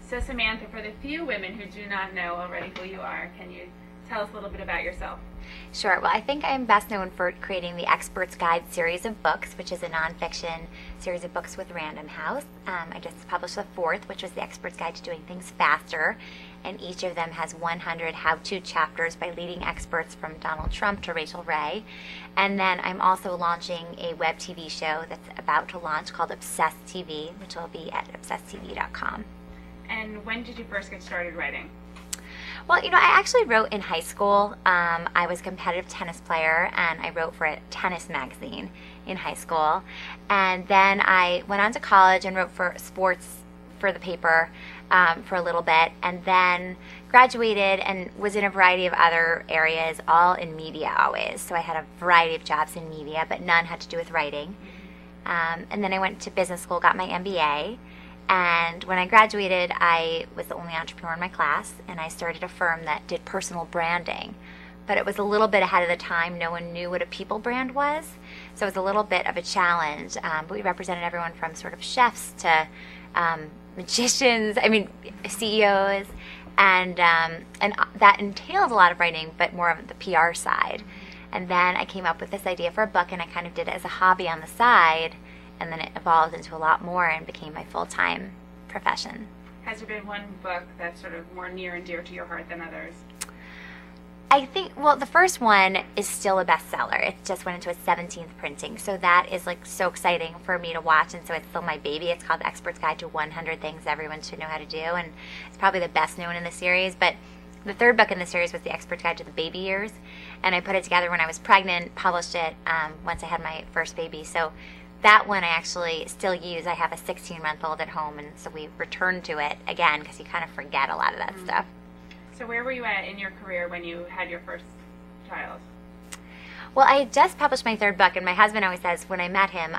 So Samantha, for the few women who do not know already who you are, can you tell us a little bit about yourself? Sure. Well, I think I'm best known for creating the Expert's Guide series of books, which is a nonfiction series of books with Random House. I just published the fourth, which was the Expert's Guide to Doing Things Faster, and each of them has 100 how-to chapters by leading experts from Donald Trump to Rachel Ray. And then I'm also launching a web TV show that's about to launch called Obsessed TV, which will be at obsessedtv.com. And when did you first get started writing? Well, I actually wrote in high school. I was a competitive tennis player, and I wrote for a tennis magazine in high school. And then I went on to college and wrote for sports for the paper for a little bit, and then graduated and was in a variety of other areas, all in media always. So I had a variety of jobs in media, but none had to do with writing. And then I went to business school, got my MBA. And when I graduated, I was the only entrepreneur in my class, and I started a firm that did personal branding. But it was a little bit ahead of the time. No one knew what a people brand was, so it was a little bit of a challenge. But we represented everyone from sort of chefs to magicians, CEOs, and that entailed a lot of writing, but more of the PR side. And then I came up with this idea for a book, and I kind of did it as a hobby on the side. And then it evolved into a lot more and became my full-time profession. Has there been one book that's sort of more near and dear to your heart than others? I think, well, the first one is still a bestseller. It just went into its 17th printing. So that is like so exciting for me to watch, and so it's still my baby. It's called The Expert's Guide to 100 Things Everyone Should Know How to Do, and it's probably the best known in the series. But the third book in the series was The Expert's Guide to the Baby Years, and I put it together when I was pregnant, published it once I had my first baby. So that one I actually still use. I have a 16-month-old at home, and so we returned to it again because you kind of forget a lot of that stuff. So where were you at in your career when you had your first child? Well, I had just published my third book, and my husband always says when I met him,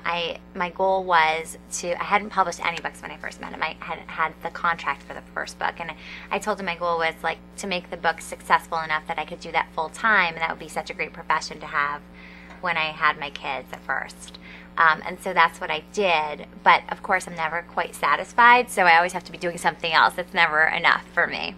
my goal was I hadn't published any books when I first met him. I hadn't had the contract for the first book, and I told him my goal was like to make the book successful enough that I could do that full time, and that would be such a great profession to have when I had my kids at first. And so that's what I did, but of course I'm never quite satisfied, so I always have to be doing something else. It's never enough for me.